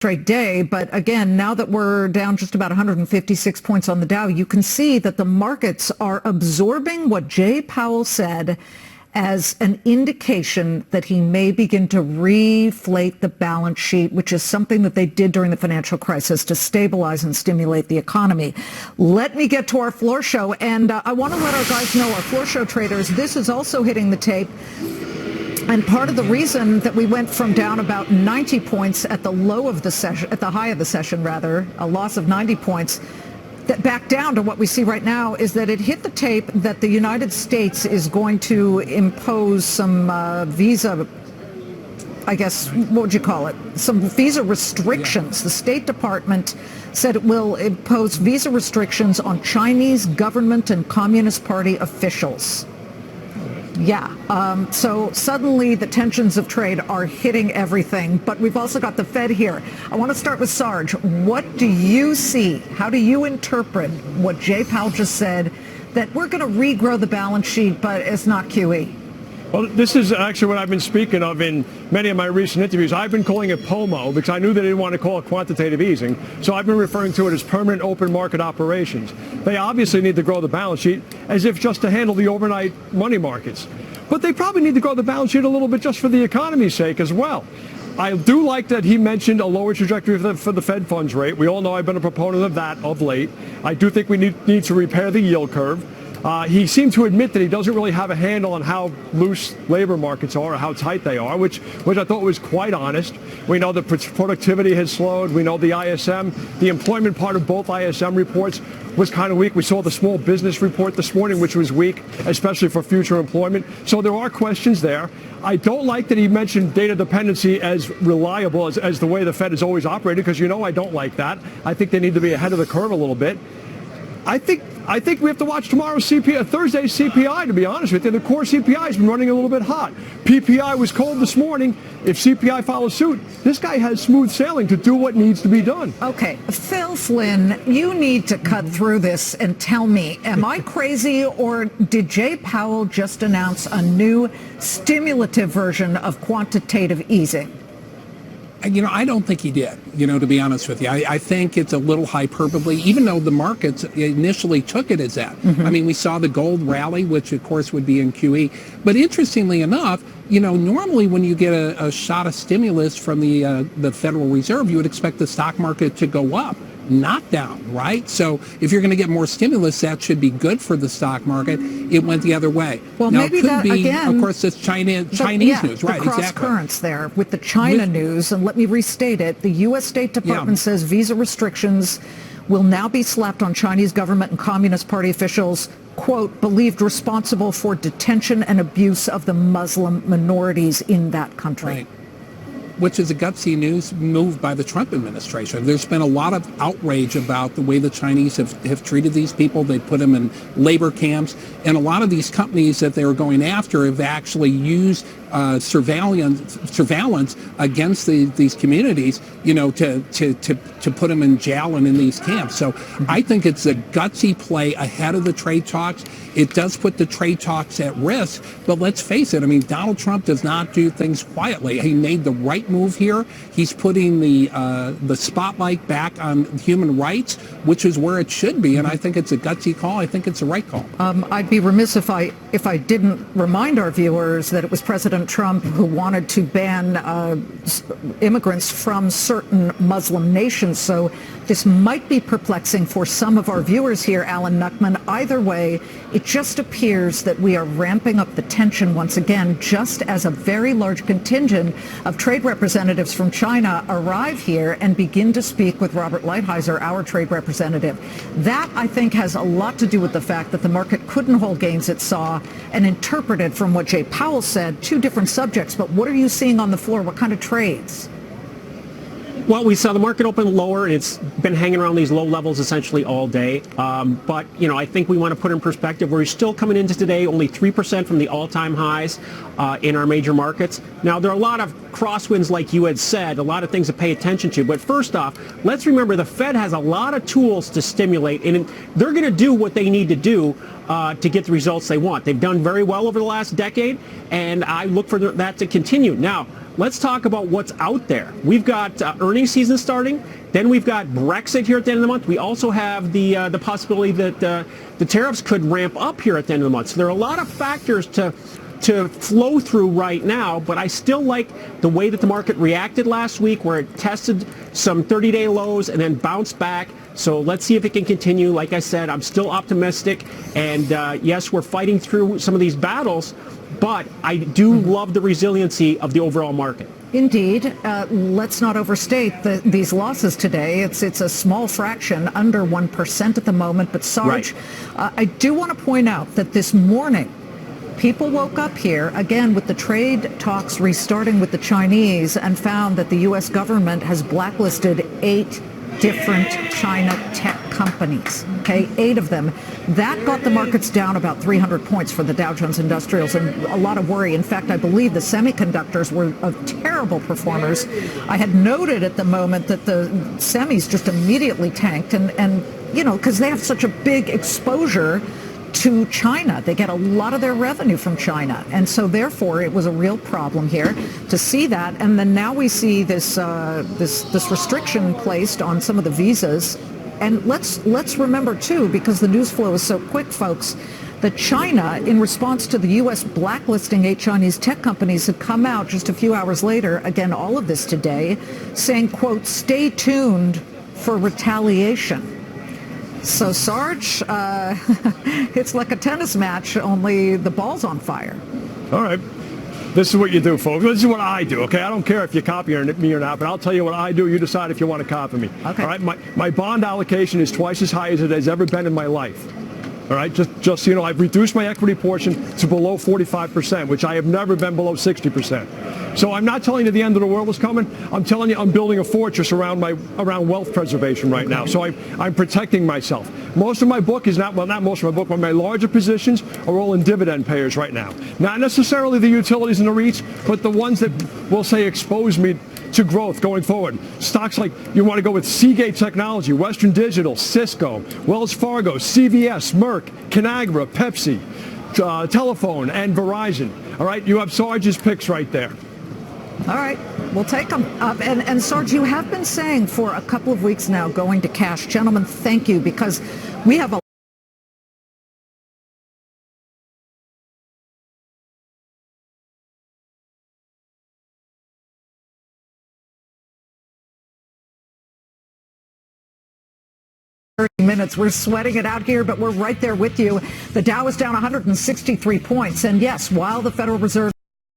straight day. But again, now that we're down just about 156 points on the Dow, you can see that the markets are absorbing what Jay Powell said as an indication that he may begin to reflate the balance sheet, which is something that they did during the financial crisis to stabilize and stimulate the economy. Let me get to our floor show, and I want to let our guys know, our floor show traders, this is also hitting the tape. And part of the reason that we went from down about 90 points at the low of the session, at the high of the session rather, a loss of 90 points, that back down to what we see right now is that it hit the tape that the United States is going to impose some visa, I guess, what would you call it? Some visa restrictions. The State Department said it will impose visa restrictions on Chinese government and Communist Party officials. Yeah, so suddenly the tensions of trade are hitting everything, but we've also got the Fed here. I want to start with Sarge. What do you see? How do you interpret what Jay Powell just said, that we're going to regrow the balance sheet, but it's not QE? Well, this is actually what I've been speaking of in many of my recent interviews. I've been calling it POMO because I knew they didn't want to call it quantitative easing. So I've been referring to it as permanent open market operations. They obviously need to grow the balance sheet as if just to handle the overnight money markets. But they probably need to grow the balance sheet a little bit just for the economy's sake as well. I do like that he mentioned a lower trajectory for the Fed funds rate. We all know I've been a proponent of that of late. I do think we need to repair the yield curve. He seemed to admit that he doesn't really have a handle on how loose labor markets are or how tight they are, which I thought was quite honest. We know that productivity has slowed. We know the ISM, the employment part of both ISM reports was kind of weak. We saw the small business report this morning, which was weak, especially for future employment. So there are questions there. I don't like that he mentioned data dependency as reliable as the way the Fed has always operated, because I don't like that. I think they need to be ahead of the curve a little bit. I think we have to watch tomorrow's Thursday's CPI, to be honest with you. The core CPI has been running a little bit hot. PPI was cold this morning. If CPI follows suit, this guy has smooth sailing to do what needs to be done. Okay, Phil Flynn, you need to cut through this and tell me, am I crazy, or did Jay Powell just announce a new stimulative version of quantitative easing? I don't think he did, to be honest with you. I think it's a little hyperbole, even though the markets initially took it as that. Mm-hmm. I mean, we saw the gold rally, which, of course, would be in QE. But interestingly enough, normally when you get a shot of stimulus from the Federal Reserve, you would expect the stock market to go up, not down, right? So if you're going to get more stimulus, that should be good for the stock market. It went the other way. Well, now, maybe it could that, be, again, of course, it's Chinese news, right? The cross currents there with the China news. And let me restate it. The U.S. State Department says visa restrictions will now be slapped on Chinese government and Communist Party officials, quote, believed responsible for detention and abuse of the Muslim minorities in that country. Right. Which is a gutsy news move by the Trump administration. There's been a lot of outrage about the way the Chinese have treated these people. They put them in labor camps. And a lot of these companies that they were going after have actually used surveillance against these communities, to put them in jail and in these camps. So I think it's a gutsy play ahead of the trade talks. It does put the trade talks at risk, but let's face it. I mean, Donald Trump does not do things quietly. He made the right move here. He's putting the spotlight back on human rights, which is where it should be. And I think it's a gutsy call. I think it's the right call. I'd be remiss if I didn't remind our viewers that it was President Trump who wanted to ban immigrants from certain Muslim nations. So this might be perplexing for some of our viewers here, Alan Nuckman. Either way, it just appears that we are ramping up the tension once again, just as a very large contingent of trade representatives from China arrive here and begin to speak with Robert Lighthizer, our trade representative. That, I think, has a lot to do with the fact that the market couldn't hold gains it saw and interpreted from what Jay Powell said, two different subjects. But what are you seeing on the floor? What kind of trades? Well, we saw the market open lower, and it's been hanging around these low levels essentially all day. But, I think we want to put in perspective, we're still coming into today only 3% from the all-time highs in our major markets. Now, there are a lot of crosswinds, like you had said, a lot of things to pay attention to. But first off, let's remember the Fed has a lot of tools to stimulate, and they're going to do what they need to do to get the results they want. They've done very well over the last decade, and I look for that to continue. Now, let's talk about what's out there. We've got earnings season starting. Then we've got Brexit here at the end of the month. We also have the possibility that the tariffs could ramp up here at the end of the month. So there are a lot of factors to flow through right now, but I still like the way that the market reacted last week, where it tested some 30-day lows and then bounced back. So let's see if it can continue. Like I said, I'm still optimistic, and yes, we're fighting through some of these battles, but I do love the resiliency of the overall market. Indeed. Let's not overstate these losses today. It's a small fraction, under 1% at the moment. But Sarge, Right. I do want to point out that this morning, people woke up here, again, with the trade talks restarting with the Chinese, and found that the U.S. government has blacklisted 8 different China tech companies, okay, 8 of them. That got the markets down about 300 points for the Dow Jones Industrials, and a lot of worry. In fact, I believe the semiconductors were terrible performers. I had noted at the moment that the semis just immediately tanked, and you know, because they have such a big exposure to China. They get a lot of their revenue from China, and so therefore it was a real problem here to see that. And then now we see this this restriction placed on some of the visas. And let's remember too, because the news flow is so quick, folks, that China, in response to the U.S. blacklisting 8 Chinese tech companies, had come out just a few hours later, again all of this today, saying, quote, "Stay tuned for retaliation." So, Sarge, it's like a tennis match, only the ball's on fire. All right. This is what you do, folks. This is what I do, okay? I don't care if you copy me or not, but I'll tell you what I do. You decide if you want to copy me. Okay. All right? My bond allocation is twice as high as it has ever been in my life. All right? Just so you know, I've reduced my equity portion to below 45%, which I have never been below 60%. So I'm not telling you the end of the world is coming. I'm telling you I'm building a fortress around wealth preservation right now. So I'm protecting myself. Most of my book is not most of my book, but my larger positions are all in dividend payers right now. Not necessarily the utilities and the REITs, but the ones that will say expose me to growth going forward. Stocks like, you want to go with Seagate Technology, Western Digital, Cisco, Wells Fargo, CVS, Merck, Conagra, Pepsi, Telephone, and Verizon. All right, you have Sarge's picks right there. All right, we'll take them. And Sarge, you have been saying for a couple of weeks now, going to cash. Gentlemen, thank you, because we have a minutes. We're sweating it out here, but we're right there with you. The Dow is down 163 points. And yes, while the Federal Reserve